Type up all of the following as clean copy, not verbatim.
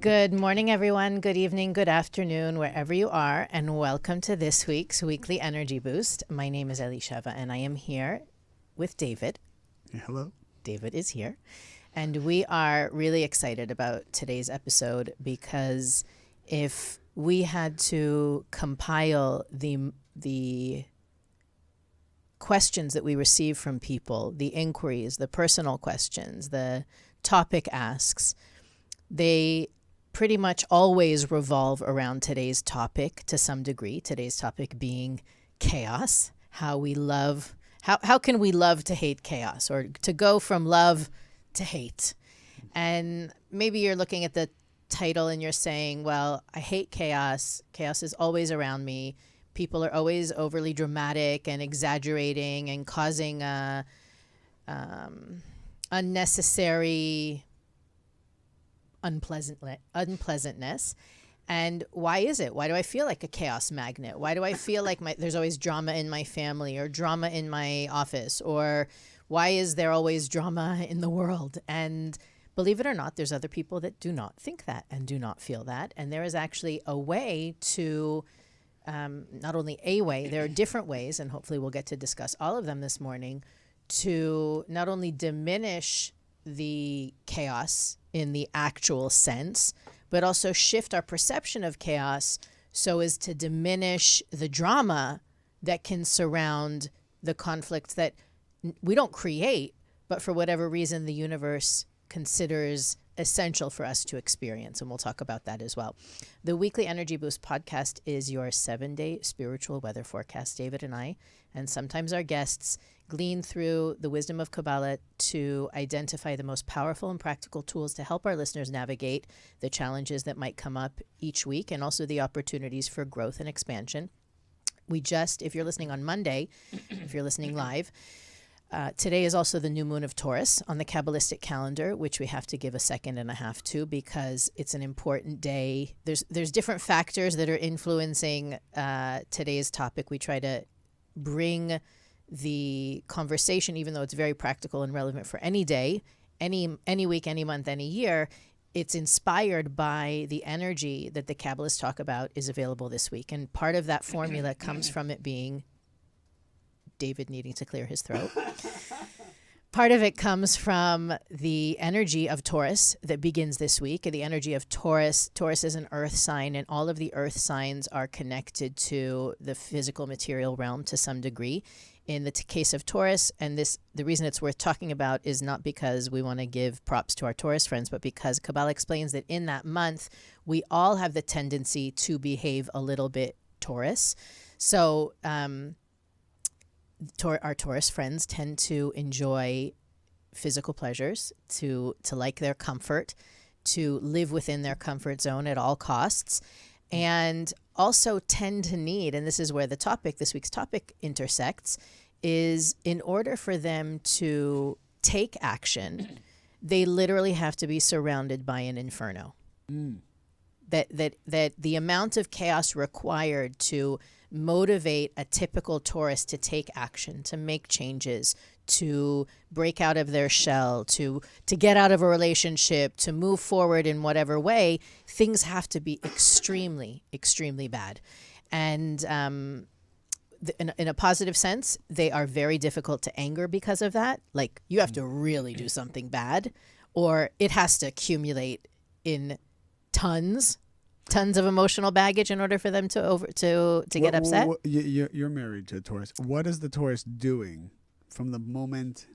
Good morning, everyone. Good evening, good afternoon, wherever you are, and welcome to this week's Weekly Energy Boost. My name is Elisheva, and I am here with David. Hello. David is here, and we are really excited about today's episode because if we had to compile the questions that we receive from people, the inquiries, the personal questions, the topic asks, they pretty much always revolve around today's topic to some degree. Today's topic being chaos. How can we love to hate chaos, or to go from love to hate? And maybe you're looking at the title and you're saying, well, I hate chaos. Chaos is always around me. People are always overly dramatic and exaggerating and causing unnecessary unpleasantness. And why is it? Why do I feel like a chaos magnet? Why do I feel like there's always drama in my family or drama in my office? Or why is there always drama in the world? And believe it or not, there's other people that do not think that and do not feel that. And there is actually a way to, not only a way, there are different ways, and hopefully we'll get to discuss all of them this morning, to not only diminish the chaos in the actual sense, but also shift our perception of chaos so as to diminish the drama that can surround the conflicts that we don't create, but for whatever reason the universe considers essential for us to experience. And we'll talk about that as well. The Weekly Energy Boost podcast is your 7-day spiritual weather forecast. David and I, and sometimes our guests, glean through the wisdom of Kabbalah to identify the most powerful and practical tools to help our listeners navigate the challenges that might come up each week, and also the opportunities for growth and expansion. If you're listening on Monday, if you're listening live, today is also the new moon of Taurus on the Kabbalistic calendar, which we have to give a second and a half to because it's an important day. There's different factors that are influencing today's topic. We try to bring the conversation, even though it's very practical and relevant for any day, any week, any month, any year. It's inspired by the energy that the Kabbalists talk about is available this week. And part of that formula comes from it being David needing to clear his throat. Part of it comes from the energy of Taurus that begins this week. The energy of Taurus. Taurus is an earth sign, and all of the earth signs are connected to the physical material realm to some degree. In the case of Taurus, and the reason it's worth talking about is not because we want to give props to our Taurus friends, but because Kabbalah explains that in that month, we all have the tendency to behave a little bit Taurus. So our Taurus friends tend to enjoy physical pleasures, to like their comfort, to live within their comfort zone at all costs, and also tend to need, and this is where this week's topic intersects, is in order for them to take action, they literally have to be surrounded by an inferno. That the amount of chaos required to motivate a typical Taurus to take action, to make changes, to break out of their shell, to get out of a relationship, to move forward in whatever way, things have to be extremely, extremely bad. And in a positive sense, they are very difficult to anger because of that. Like, you have to really do something bad, or it has to accumulate in tons of emotional baggage in order for them to get upset. You're married to a Taurus. What is the Taurus doing from the moment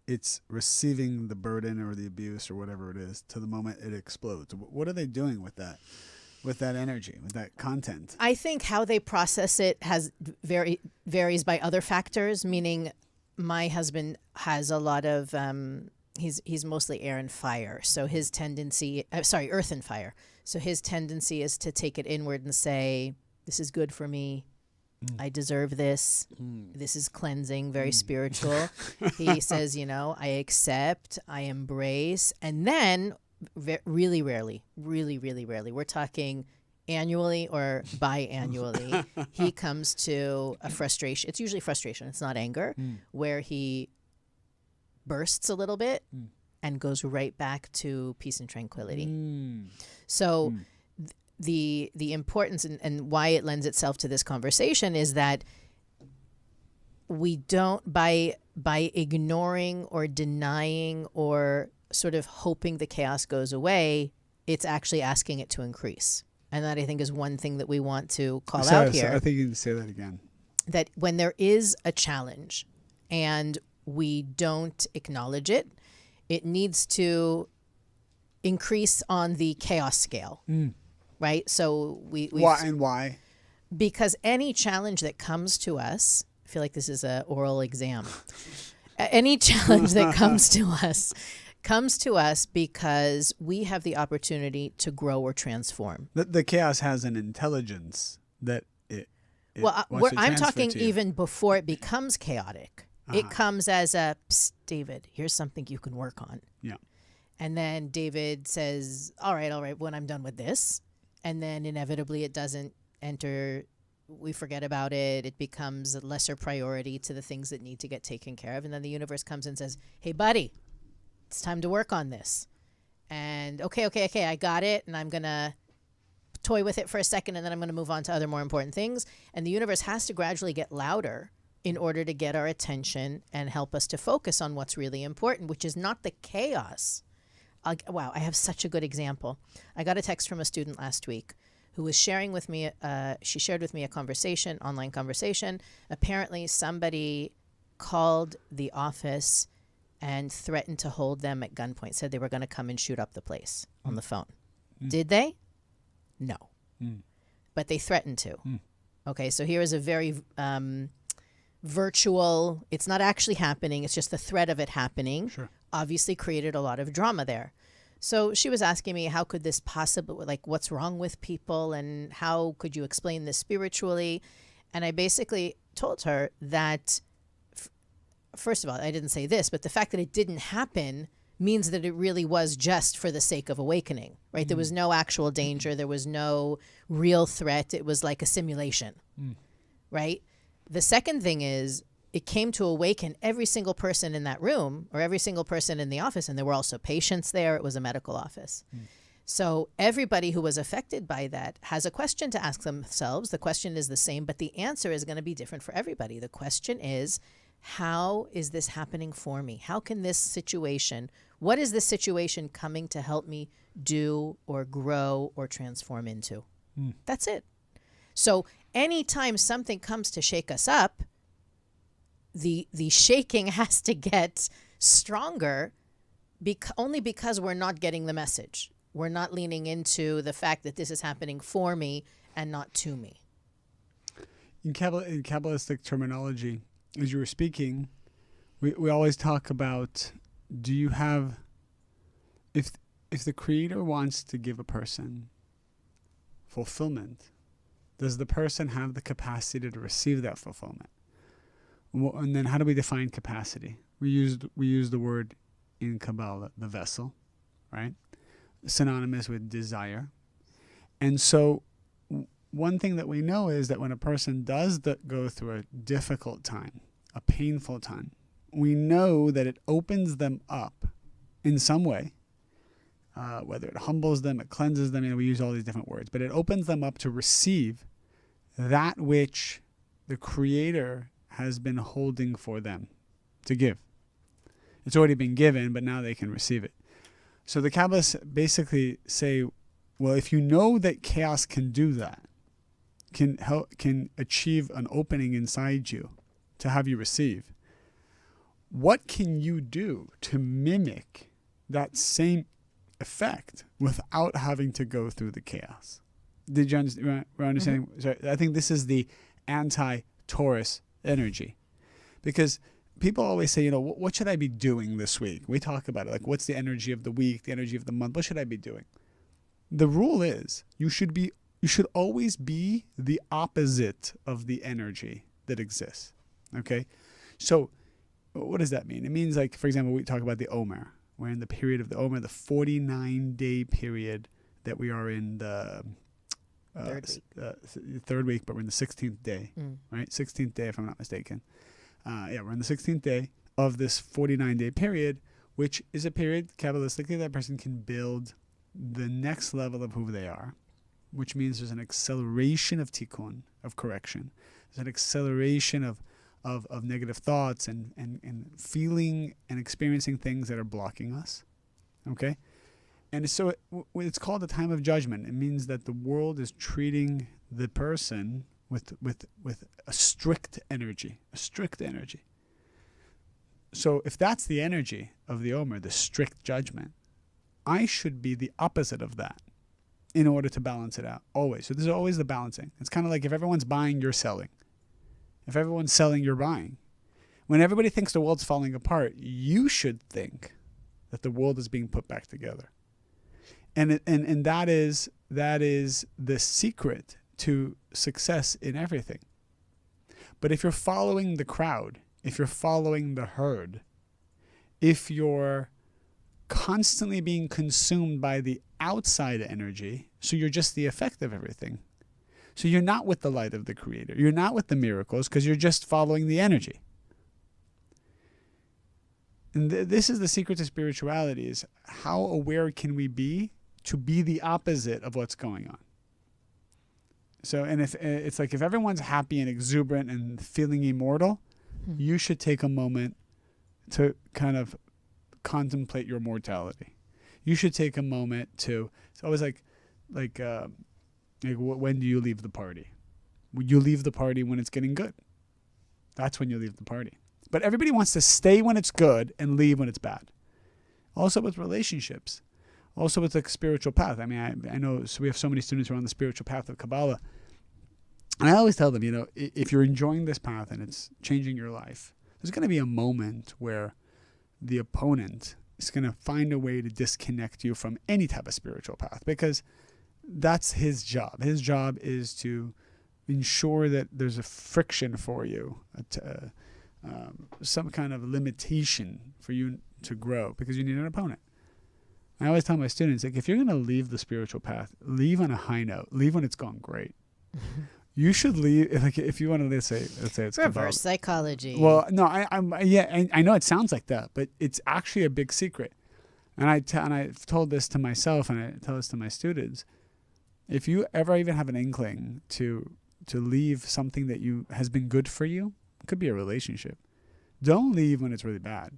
it's receiving the burden or the abuse or whatever it is to the moment it explodes? What are they doing with that energy, with that content? I think how they process it varies by other factors, meaning my husband has a lot of he's mostly air and fire, so his tendency earth and fire. So his tendency is to take it inward and say, this is good for me. I deserve this. This is cleansing, very spiritual. He says, I accept, I embrace. And then really rarely, we're talking annually or biannually, he comes to a frustration. It's usually frustration. It's not anger, where he bursts a little bit and goes right back to peace and tranquility. So the importance and why it lends itself to this conversation is that we don't, by ignoring or denying or sort of hoping the chaos goes away, it's actually asking it to increase. And that, I think, is one thing that we want to call out here. I think you can say that again. That when there is a challenge and we don't acknowledge it, it needs to increase on the chaos scale, right? So why? Because any challenge that comes to us, I feel like this is an oral exam. Any challenge that comes to us because we have the opportunity to grow or transform. The chaos has an intelligence that it well, wants to I'm transfer talking to you. even before it becomes chaotic. It comes as a, Psst, David, here's something you can work on. Yeah. And then David says, all right, when I'm done with this. And then inevitably it doesn't enter, we forget about it. It becomes a lesser priority to the things that need to get taken care of. And then the universe comes and says, hey, buddy, it's time to work on this. And okay, I got it. And I'm going to toy with it for a second, and then I'm going to move on to other more important things. And the universe has to gradually get louder in order to get our attention and help us to focus on what's really important, which is not the chaos. Wow, I have such a good example. I got a text from a student last week who was sharing with me, she shared with me a conversation, online conversation. Apparently somebody called the office and threatened to hold them at gunpoint, said they were going to come and shoot up the place on the phone. Did they? No. But they threatened to. Okay, so here is a very virtual, it's not actually happening, it's just the threat of it happening. Sure. Obviously created a lot of drama there. So she was asking me, how could this possibly, like, what's wrong with people and how could you explain this spiritually? And I basically told her that, first of all, I didn't say this, but the fact that it didn't happen means that it really was just for the sake of awakening, right? There was no actual danger. There was no real threat. It was like a simulation, right? The second thing is it came to awaken every single person in that room or every single person in the office. And there were also patients there. It was a medical office. So everybody who was affected by that has a question to ask themselves. The question is the same, but the answer is going to be different for everybody. The question is, how is this happening for me? How can this situation, what is this situation coming to help me do or grow or transform into? That's it. So anytime something comes to shake us up, the shaking has to get stronger only because we're not getting the message. We're not leaning into the fact that this is happening for me and not to me. In Kabbalistic terminology, as you were speaking, we always talk about, do you have, if the Creator wants to give a person fulfillment, does the person have the capacity to receive that fulfillment? And then how do we define capacity? We use the word in Kabbalah, the vessel, right? Synonymous with desire. And so one thing that we know is that when a person does go through a difficult time, a painful time, we know that it opens them up in some way, whether it humbles them, it cleanses them, we use all these different words, but it opens them up to receive that which the Creator has been holding for them to give. It's already been given, but now they can receive it. So the Kabbalists basically say, well, if you know that chaos can do that, can achieve an opening inside you to have you receive, what can you do to mimic that same effect without having to go through the chaos? Did you understand? So I think this is the anti-Taurus energy, because people always say, what should I be doing this week? We talk about it, like, what's the energy of the week, the energy of the month? What should I be doing? The rule is you should always be the opposite of the energy that exists. Okay, so what does that mean? It means, like, for example, we talk about the Omer. We're in the period of the Omer, the 49-day period that we are in the third week, but we're in the 16th day, right? 16th day, if I'm not mistaken. We're in the 16th day of this 49-day period, which is a period, Kabbalistically, that person can build the next level of who they are, which means there's an acceleration of tikkun, of correction. There's an acceleration of negative thoughts and feeling and experiencing things that are blocking us. Okay? And so it's called a time of judgment. It means that the world is treating the person with a strict energy. A strict energy. So if that's the energy of the Omer, the strict judgment, I should be the opposite of that in order to balance it out. Always. So there's always the balancing. It's kind of like if everyone's buying, you're selling. If everyone's selling, you're buying. When everybody thinks the world's falling apart, you should think that the world is being put back together. And that is the secret to success in everything. But if you're following the crowd, if you're following the herd, if you're constantly being consumed by the outside energy, so you're just the effect of everything. So you're not with the light of the Creator. You're not with the miracles because you're just following the energy. And this is the secret to spirituality, is how aware can we be to be the opposite of what's going on. So, and if it's like if everyone's happy and exuberant and feeling immortal, you should take a moment to kind of contemplate your mortality. You should take a moment to, it's always like when do you leave the party? You leave the party when it's getting good. That's when you leave the party. But everybody wants to stay when it's good and leave when it's bad. Also with relationships. Also with the spiritual path. I mean, I know, so we have so many students who are on the spiritual path of Kabbalah. And I always tell them, if you're enjoying this path and it's changing your life, there's going to be a moment where the opponent is going to find a way to disconnect you from any type of spiritual path, because that's his job. His job is to ensure that there's a friction for you, some kind of limitation for you to grow, because you need an opponent. I always tell my students, like, if you're going to leave the spiritual path, leave on a high note. Leave when it's going great. You should leave, like, if you want to, let's say it's reverse psychology. Well, no, I know it sounds like that, but it's actually a big secret. And I've told this to myself, and I tell this to my students. If you ever even have an inkling to leave something that has been good for you, it could be a relationship. Don't leave when it's really bad,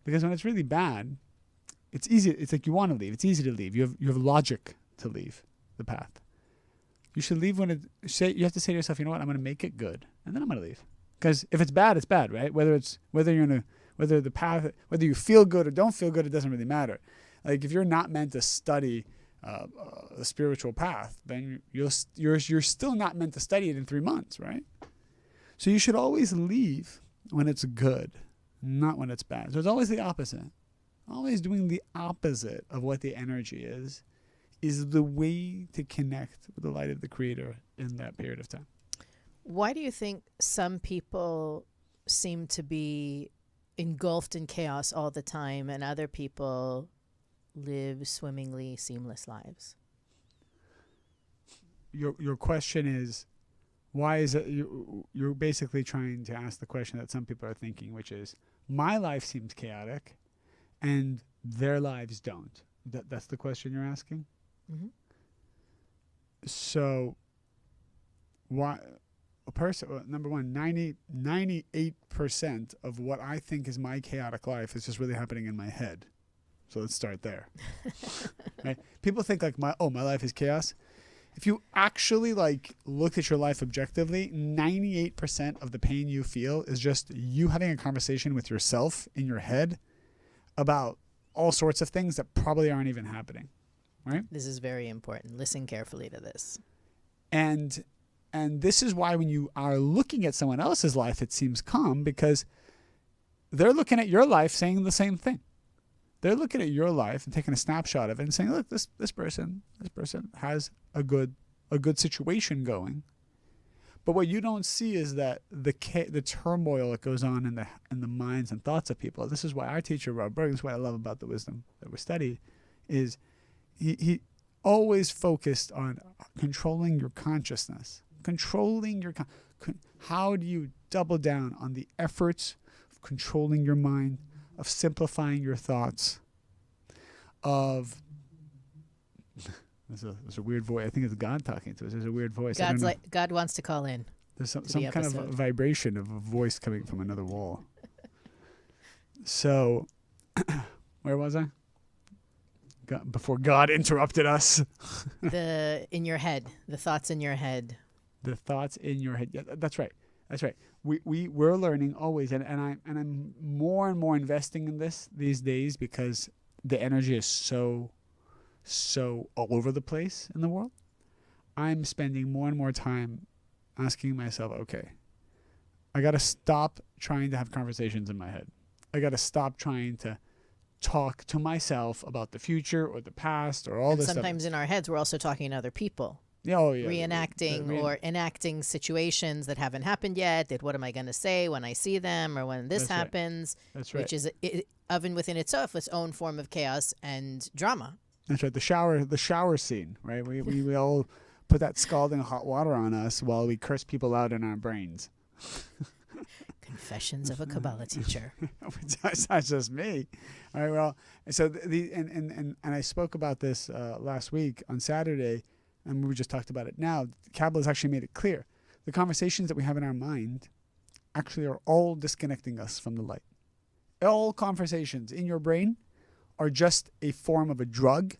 because when it's really bad, it's easy. It's like you want to leave. It's easy to leave. You have logic to leave the path. You should leave when you have to say to yourself, you know what, I'm going to make it good, and then I'm going to leave. Because if it's bad, it's bad, right? Whether you feel good or don't feel good, it doesn't really matter. Like if you're not meant to study a spiritual path, then you're still not meant to study it in 3 months, right? So you should always leave when it's good, not when it's bad. So it's always the opposite. Always doing the opposite of what the energy is the way to connect with the light of the Creator in that period of time. Why do you think some people seem to be engulfed in chaos all the time and other people live swimmingly seamless lives? Your question is, why is it you're basically trying to ask the question that some people are thinking, which is, my life seems chaotic and their lives don't. That's the question you're asking? Mm-hmm. So why a person, number one, 98% of what I think is my chaotic life is just really happening in my head. So let's start there. Right? People think like my life is chaos. If you actually look at your life objectively, 98% of the pain you feel is just you having a conversation with yourself in your head about all sorts of things that probably aren't even happening. Right? This is very important. Listen carefully to this. And this is why when you are looking at someone else's life, it seems calm, because they're looking at your life saying the same thing. They're looking at your life and taking a snapshot of it and saying, look, this person has a good situation going. But what you don't see is that the turmoil that goes on in the minds and thoughts of people. This is why our teacher, Rob Berg, this is what I love about the wisdom that we study, is he always focused on controlling your consciousness. How do you double down on the efforts of controlling your mind, of simplifying your thoughts, of there's a weird voice. I think it's God talking to us. There's a weird voice. God wants to call in. There's some kind of a vibration of a voice coming from another wall. So, where was I? Before God interrupted us. In your head, the thoughts in your head. The thoughts in your head. Yeah, that's right. That's right. We're learning always, and I'm more and more investing in this these days because the energy is so all over the place in the world. I'm spending more and more time asking myself, okay, I got to stop trying to have conversations in my head. I got to stop trying to talk to myself about the future or the past or all this stuff. Sometimes in our heads, we're also talking to other people. Oh, yeah. Reenacting or enacting situations that haven't happened yet. What am I going to say when I see them or when this happens? Right. That's right. Which is oven within itself, its own form of chaos and drama. That's right. The shower scene, right? We all put that scalding hot water on us while we curse people out in our brains. Confessions of a Kabbalah teacher. It's not just me. All right. Well, so and I spoke about this last week on Saturday, and we just talked about it now. Kabbalah has actually made it clear. The conversations that we have in our mind actually are all disconnecting us from the light. All conversations in your brain are just a form of a drug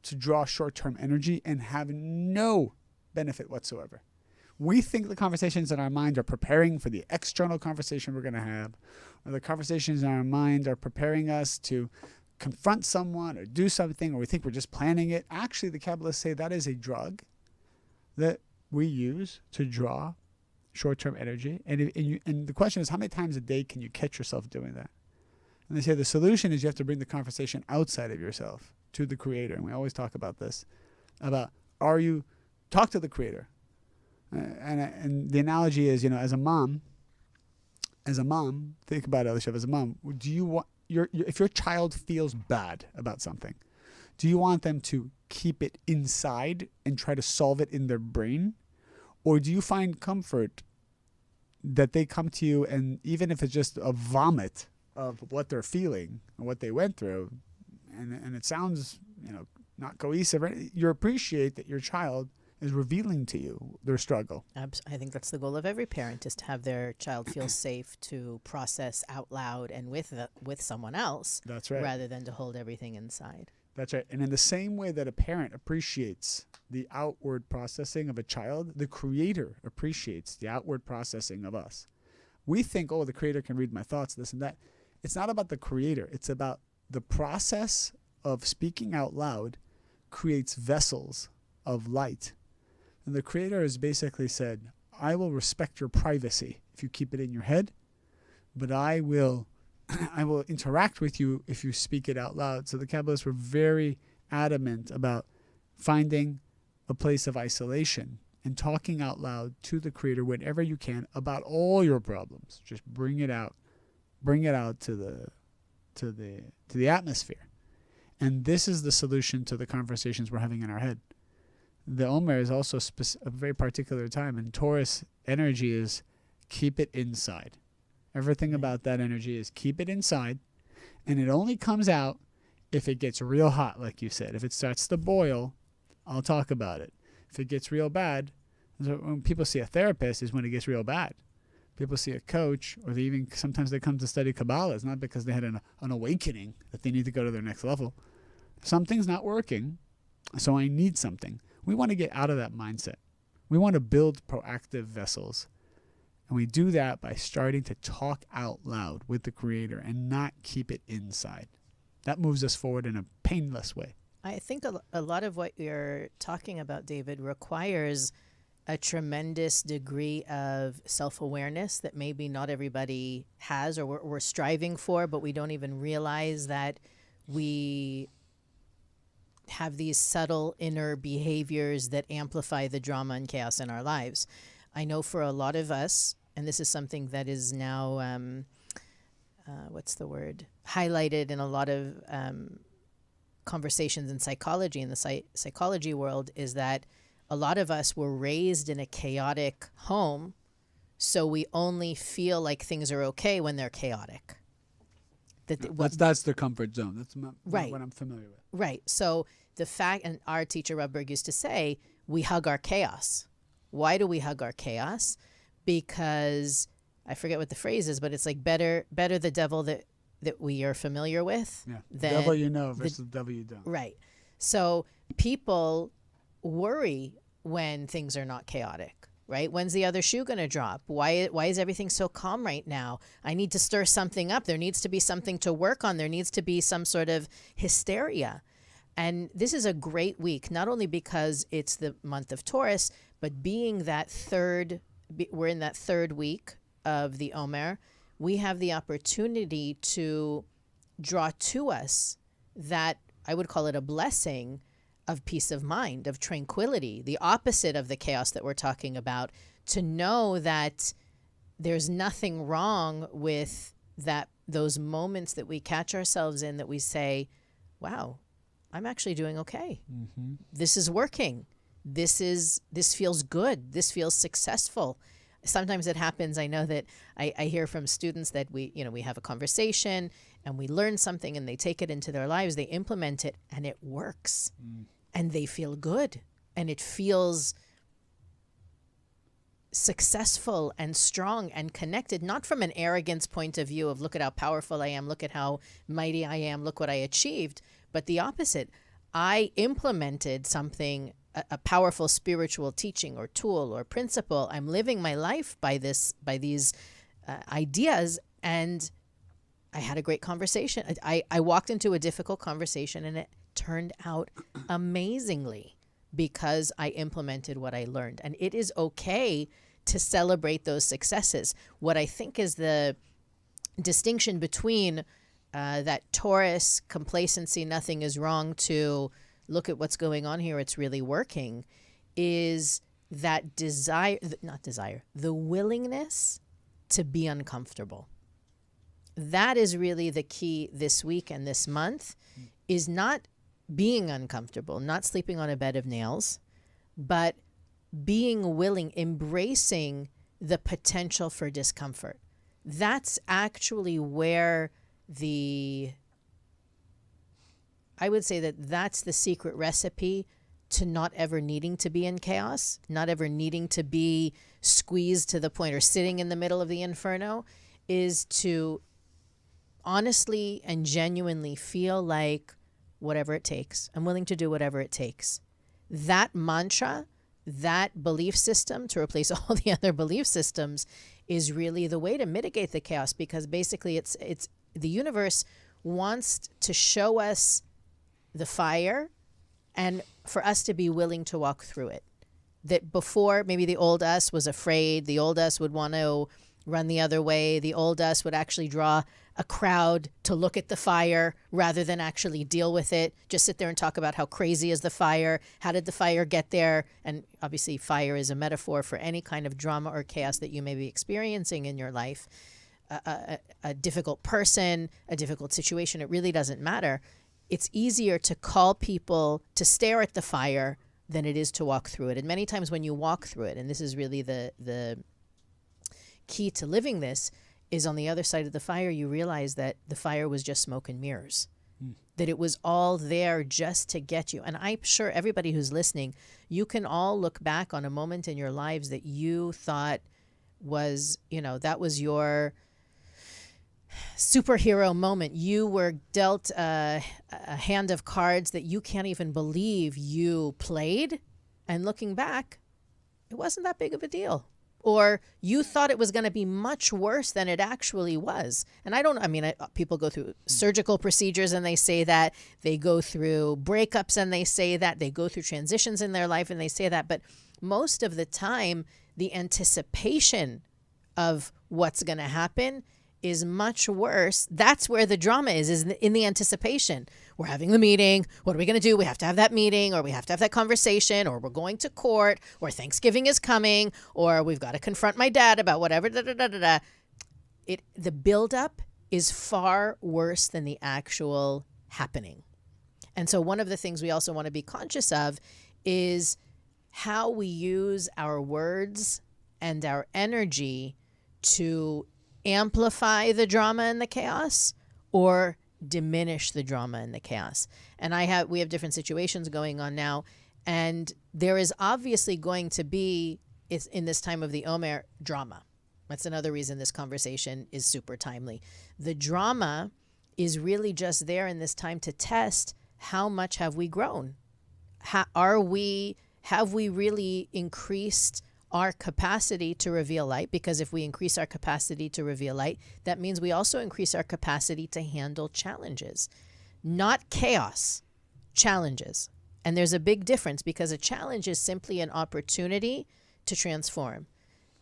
to draw short-term energy and have no benefit whatsoever. We think the conversations in our mind are preparing for the external conversation we're going to have, or the conversations in our mind are preparing us to confront someone or do something, or we think we're just planning it. Actually, the Kabbalists say that is a drug that we use to draw short-term energy. And the question is, how many times a day can you catch yourself doing that? And they say the solution is you have to bring the conversation outside of yourself to the Creator. And we always talk about this, about talk to the Creator. And the analogy is, as a mom, think about it, Elisha, as a mom, do you want if your child feels bad about something, do you want them to keep it inside and try to solve it in their brain? Or do you find comfort that they come to you, and even if it's just a vomit of what they're feeling and what they went through, and it sounds, not cohesive, you appreciate that your child is revealing to you their struggle. I think that's the goal of every parent, is to have their child feel safe to process out loud and with someone else. That's right. Rather than to hold everything inside. That's right. And in the same way that a parent appreciates the outward processing of a child, the Creator appreciates the outward processing of us. We think, the Creator can read my thoughts, this and that. It's not about the Creator. It's about the process of speaking out loud creates vessels of light. And the Creator has basically said, I will respect your privacy if you keep it in your head, but I will interact with you if you speak it out loud. So the Kabbalists were very adamant about finding a place of isolation and talking out loud to the Creator whenever you can about all your problems. Just bring it out to the atmosphere. And this is the solution to the conversations we're having in our head. The Omer is also a very particular time, and Taurus energy is keep it inside. Everything about that energy is keep it inside, and it only comes out if it gets real hot, like you said. If it starts to boil, I'll talk about it. If it gets real bad, when people see a therapist is when it gets real bad. People see a coach, or sometimes they come to study Kabbalah. It's not because they had an awakening that they need to go to their next level. Something's not working, so I need something. We want to get out of that mindset. We want to build proactive vessels. And we do that by starting to talk out loud with the Creator and not keep it inside. That moves us forward in a painless way. I think a lot of what you're talking about, David, requires a tremendous degree of self-awareness that maybe not everybody has, or we're striving for, but we don't even realize that we have these subtle inner behaviors that amplify the drama and chaos in our lives. I know for a lot of us, and this is something that is now, highlighted in a lot of conversations in psychology, in the psychology world, is that a lot of us were raised in a chaotic home, so we only feel like things are okay when they're chaotic. That's their comfort zone. That's Right. what I'm familiar with. Right. So the fact, and our teacher Rubberg used to say, we hug our chaos. Why do we hug our chaos? Because I forget what the phrase is, but it's like better the devil that we are familiar with. Yeah. Than Devil you know versus the devil you don't. Right. So people worry when things are not chaotic. Right? When's the other shoe going to drop? Why is everything so calm right now? I need to stir something up. There needs to be something to work on. There needs to be some sort of hysteria. And this is a great week, not only because it's the month of Taurus, but being that we're in that third week of the Omer, we have the opportunity to draw to us that, I would call it a blessing, of peace of mind, of tranquility, the opposite of the chaos that we're talking about, to know that there's nothing wrong with those moments that we catch ourselves in, that we say, wow, I'm actually doing okay. Mm-hmm. This is working. This feels good. This feels successful. Sometimes it happens. I know that I hear from students that we have a conversation and we learn something and they take it into their lives, they implement it, and it works. And they feel good, and it feels successful and strong and connected, not from an arrogance point of view of look at how powerful I am, look at how mighty I am, look what I achieved, but the opposite. I implemented something, a powerful spiritual teaching or tool or principle. I'm living my life by these ideas, and I had a great conversation. I walked into a difficult conversation, and it turned out amazingly because I implemented what I learned. And it is okay to celebrate those successes. What I think is the distinction between that Taurus complacency, nothing is wrong, to look at what's going on here, it's really working, is that the willingness to be uncomfortable. That is really the key this week and this month, is not being uncomfortable, not sleeping on a bed of nails, but being willing, embracing the potential for discomfort. That's actually where I would say that's the secret recipe to not ever needing to be in chaos, not ever needing to be squeezed to the point or sitting in the middle of the inferno, is to honestly and genuinely feel like whatever it takes, I'm willing to do whatever it takes. That mantra, that belief system, to replace all the other belief systems, is really the way to mitigate the chaos, because basically it's the universe wants to show us the fire and for us to be willing to walk through it. That before, maybe the old us was afraid, the old us would want to run the other way, the old us would actually draw a crowd to look at the fire rather than actually deal with it, just sit there and talk about how crazy is the fire, how did the fire get there? And obviously fire is a metaphor for any kind of drama or chaos that you may be experiencing in your life. A difficult person, a difficult situation, it really doesn't matter. It's easier to call people to stare at the fire than it is to walk through it. And many times when you walk through it, and this is really the key to living this, is on the other side of the fire, you realize that the fire was just smoke and mirrors, that it was all there just to get you. And I'm sure everybody who's listening, you can all look back on a moment in your lives that you thought was, that was your superhero moment. You were dealt a hand of cards that you can't even believe you played. And looking back, it wasn't that big of a deal. Or you thought it was going to be much worse than it actually was. And people go through surgical procedures and they say that. They go through breakups and they say that. They go through transitions in their life and they say that. But most of the time, the anticipation of what's going to happen is much worse. That's where the drama is in the anticipation. We're having the meeting. What are we going to do? We have to have that meeting, or we have to have that conversation, or we're going to court, or Thanksgiving is coming, or we've got to confront my dad about whatever. The buildup is far worse than the actual happening. And so one of the things we also want to be conscious of is how we use our words and our energy to amplify the drama and the chaos, or diminish the drama and the chaos. And we have different situations going on now, and there is obviously going to be, in this time of the Omer, drama. That's another reason this conversation is super timely. The drama is really just there in this time to test how much have we grown. Have we really increased our capacity to reveal light? Because if we increase our capacity to reveal light, that means we also increase our capacity to handle challenges. Not chaos, challenges. And there's a big difference, because a challenge is simply an opportunity to transform.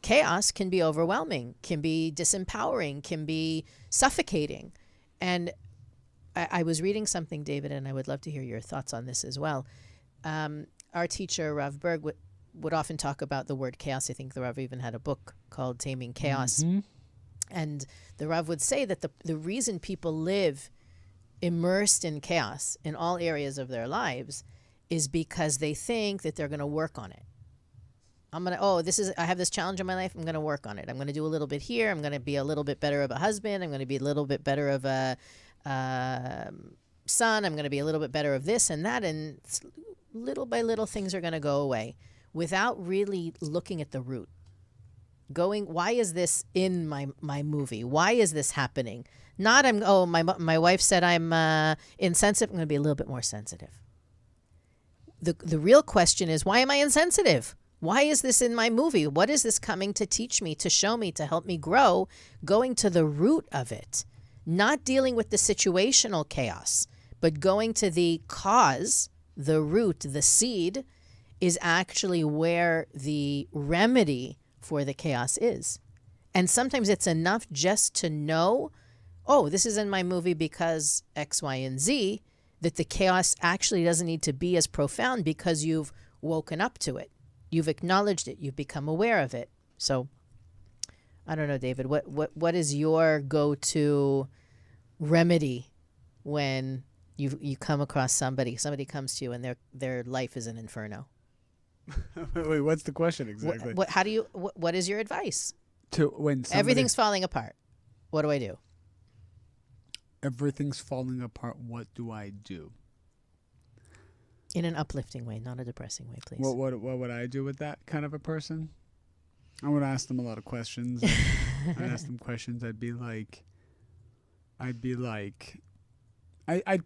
Chaos can be overwhelming, can be disempowering, can be suffocating. And I was reading something, David, and I would love to hear your thoughts on this as well. Our teacher, Rav Berg, would often talk about the word chaos. I think the Rav even had a book called Taming Chaos. Mm-hmm. And the Rav would say that the reason people live immersed in chaos in all areas of their lives is because they think that they're going to work on it. I have this challenge in my life. I'm going to work on it. I'm going to do a little bit here. I'm going to be a little bit better of a husband. I'm going to be a little bit better of a son. I'm going to be a little bit better of this and that. And little by little, things are going to go away without really looking at the root. Why is this in my movie? Why is this happening? Not my wife said I'm insensitive. I'm going to be a little bit more sensitive. The real question is, why am I insensitive? Why is this in my movie? What is this coming to teach me, to show me, to help me grow? Going to the root of it. Not dealing with the situational chaos, but going to the cause, the root, the seed, is actually where the remedy for the chaos is. And sometimes it's enough just to know, this is in my movie because X, Y, and Z, that the chaos actually doesn't need to be as profound because you've woken up to it. You've acknowledged it. You've become aware of it. So, I don't know, David, what is your go-to remedy when you come across somebody comes to you and their life is an inferno? Wait, what's the question exactly? What is your advice? To when everything's falling apart, what do I do? Everything's falling apart, what do I do? In an uplifting way, not a depressing way, please. What would I do with that kind of a person? I would ask them a lot of questions. I'd ask them questions. I'd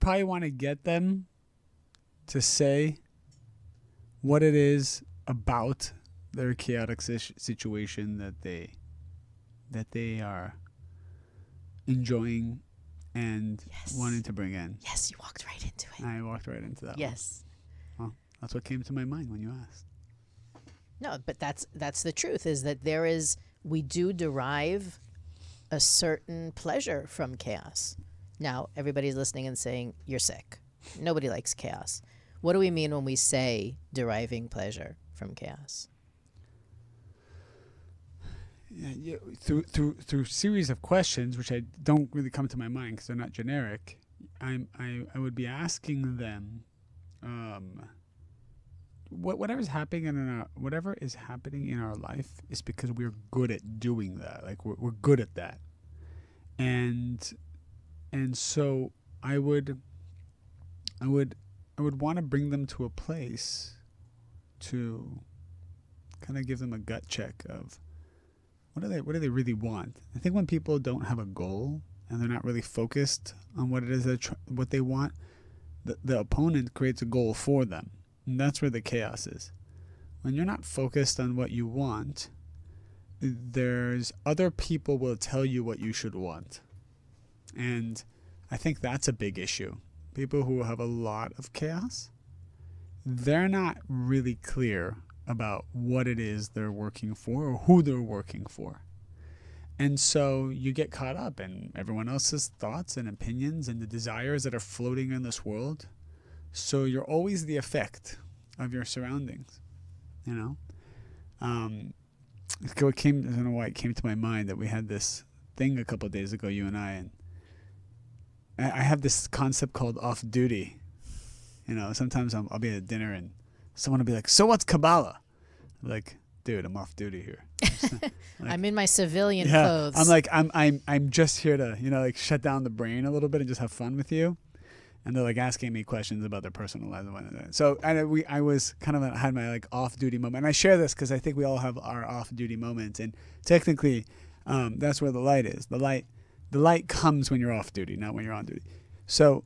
probably want to get them to say what it is about their chaotic situation that they are enjoying and wanting to bring in. Yes, you walked right into it. I walked right into that. Yes. Well, that's what came to my mind when you asked. No, but that's the truth, is that we do derive a certain pleasure from chaos. Now, everybody's listening and saying, you're sick. Nobody likes chaos. What do we mean when we say deriving pleasure from chaos? Yeah, through series of questions, which I don't really come to my mind because they're not generic, I would be asking them, whatever is happening in our life is because we're good at doing that. Like we're good at that, and so I would want to bring them to a place to kind of give them a gut check of what do they really want. I think when people don't have a goal and they're not really focused on what it is what they want, the opponent creates a goal for them. And that's where the chaos is. When you're not focused on what you want, there's other people will tell you what you should want. And I think that's a big issue. People who have a lot of chaos, they're not really clear about what it is they're working for or who they're working for. And so you get caught up in everyone else's thoughts and opinions and the desires that are floating in this world. So you're always the effect of your surroundings, you know? I don't know why it came to my mind that we had this thing a couple of days ago, you and and I have this concept called off-duty. You know, sometimes I'll be at dinner and someone will be like, so what's Kabbalah? I'm like, dude, I'm off duty here. I'm in my civilian yeah, clothes. I'm like, I'm just here to, like shut down the brain a little bit and just have fun with you. And they're like asking me questions about their personal lives. So I was kind of had my like off-duty moment. And I share this because I think we all have our off-duty moments. And technically, that's where the light is. The light comes when you're off duty, not when you're on duty. So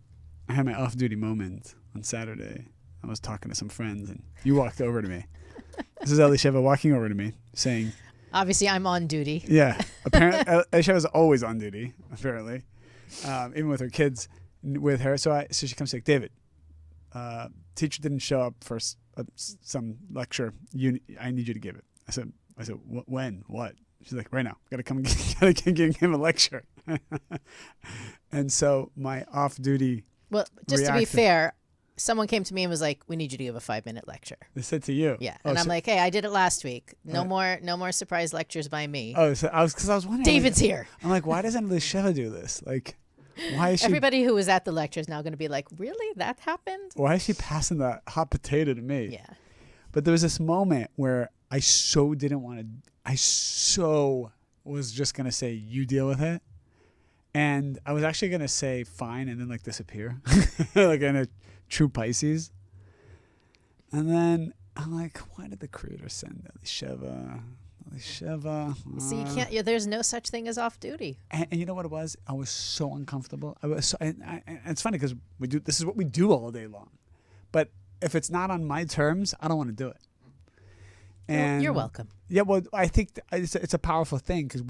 I had my off-duty moment on Saturday. I was talking to some friends, and you walked over to me. This is Elisheva walking over to me, saying, obviously, I'm on duty. Yeah, apparently Elisheva's always on duty. Apparently, even with her kids. With her, so she comes like, David, teacher didn't show up for some lecture. I need you to give it. I said, when? What? She's like, right now. Gotta come give him a lecture. And so my off-duty. Well, just to be fair, someone came to me and was like, we need you to give a 5-minute lecture. They said to you. Yeah, and I'm like, hey, I did it last week. No more surprise lectures by me. Oh, so I was wondering. David's here. I'm like, why doesn't Elisheva do this? Like. Why is she? Everybody who was at the lecture is now going to be like, really? That happened? Why is she passing the hot potato to me? Yeah. But there was this moment where I so didn't want to. I so was just going to say, you deal with it. And I was actually going to say fine and then like disappear. Like in a true Pisces. And then I'm like, why did the creator send Elisheva? So you can't. There's no such thing as off duty. And you know what it was? I was so uncomfortable. I was so, and it's funny because this is what we do all day long. But if it's not on my terms, I don't want to do it. And you're welcome. Yeah, well, I think it's a powerful thing because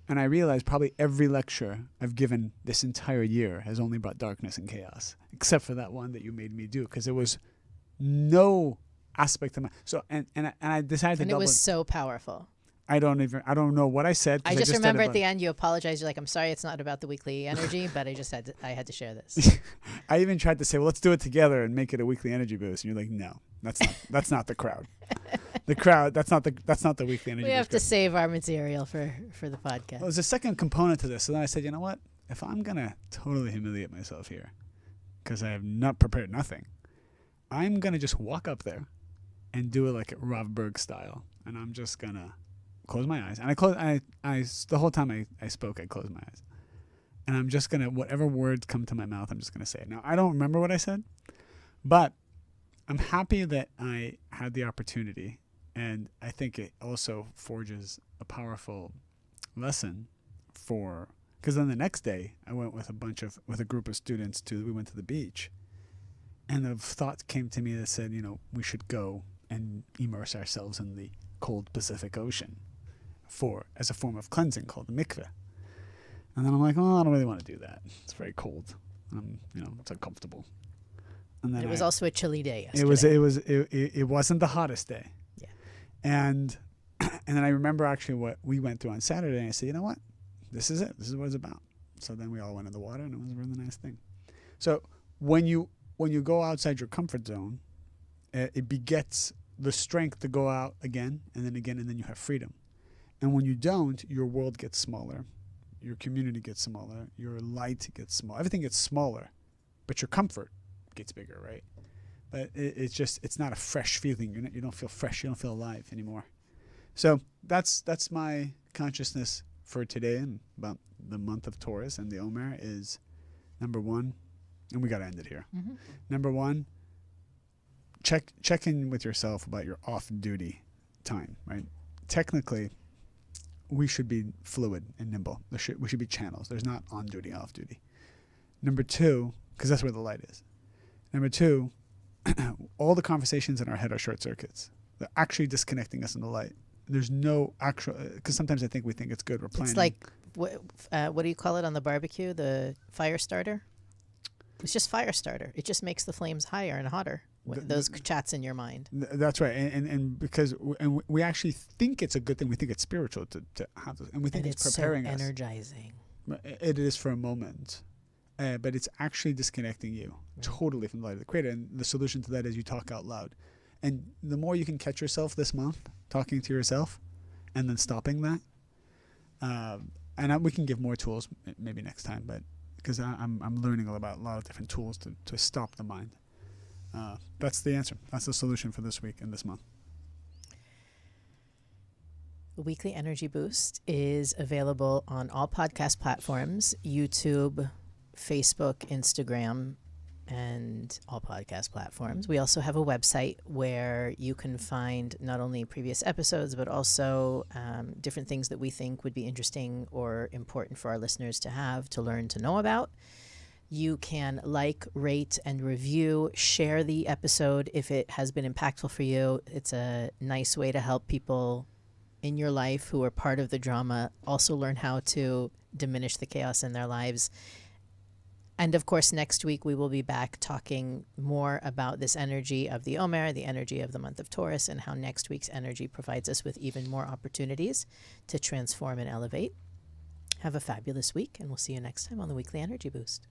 and I realize probably every lecture I've given this entire year has only brought darkness and chaos, except for that one that you made me do because there was no aspect of my and I decided to and it was so powerful. I don't know what I said. I just remember at the end you apologized. You're like, I'm sorry, it's not about the weekly energy, but I had to share this. I even tried to say, well, let's do it together and make it a weekly energy boost. And you're like, no, that's not the crowd. The crowd, that's not the weekly energy boost. We have to save our material for the podcast. Well, there's a second component to this. So then I said, you know what? If I'm gonna totally humiliate myself here, because I have not prepared nothing, I'm gonna just walk up there and do it like a Rav Berg style. And I'm just going to close my eyes. And the whole time I spoke, I closed my eyes. And I'm just going to, whatever words come to my mouth, I'm just going to say it. Now, I don't remember what I said, but I'm happy that I had the opportunity. And I think it also forges a powerful lesson because then the next day I went with a group of students we went to the beach. And the thought came to me that said, we should go and immerse ourselves in the cold Pacific Ocean as a form of cleansing called the mikveh. And then I'm like, oh, I don't really want to do that. It's very cold. It's uncomfortable. And then it was also a chilly day yesterday. It wasn't the hottest day. Yeah. And then I remember actually what we went through on Saturday. And I said, you know what? This is it. This is what it's about. So then we all went in the water, and it was a really nice thing. So when you go outside your comfort zone, it begets the strength to go out again, and then you have freedom. And when you don't, your world gets smaller, your community gets smaller, your light gets small, everything gets smaller, but your comfort gets bigger, right? But it's not a fresh feeling. You don't feel fresh. You don't feel alive anymore. So that's my consciousness for today and about the month of Taurus and the Omer is number one, and we got to end it here. Mm-hmm. Number one, check in with yourself about your off-duty time, right? Technically, we should be fluid and nimble. We should be channels. There's not on-duty, off-duty. Number two, because that's where the light is. Number two, all the conversations in our head are short circuits. They're actually disconnecting us in the light. There's no actual, because sometimes we think it's good. We're planning. It's like, what do you call it on the barbecue? The fire starter? It's just fire starter. It just makes the flames higher and hotter. Those chats in your mind. That's right, and because we actually think it's a good thing. We think it's spiritual to have this, and we think it's preparing us. So energizing. It is for a moment, but it's actually disconnecting you totally from the light of the Creator. And the solution to that is you talk out loud. And the more you can catch yourself this month talking to yourself, and then stopping that, and we can give more tools maybe next time, but because I'm learning about a lot of different tools to stop the mind. That's the answer. That's the solution for this week and this month. Weekly Energy Boost is available on all podcast platforms, YouTube, Facebook, Instagram, and all podcast platforms. We also have a website where you can find not only previous episodes, but also different things that we think would be interesting or important for our listeners to have, to learn, to know about. You can like, rate, and review, share the episode if it has been impactful for you. It's a nice way to help people in your life who are part of the drama also learn how to diminish the chaos in their lives. And of course, next week we will be back talking more about this energy of the Omer, the energy of the month of Taurus, and how next week's energy provides us with even more opportunities to transform and elevate. Have a fabulous week, and we'll see you next time on the Weekly Energy Boost.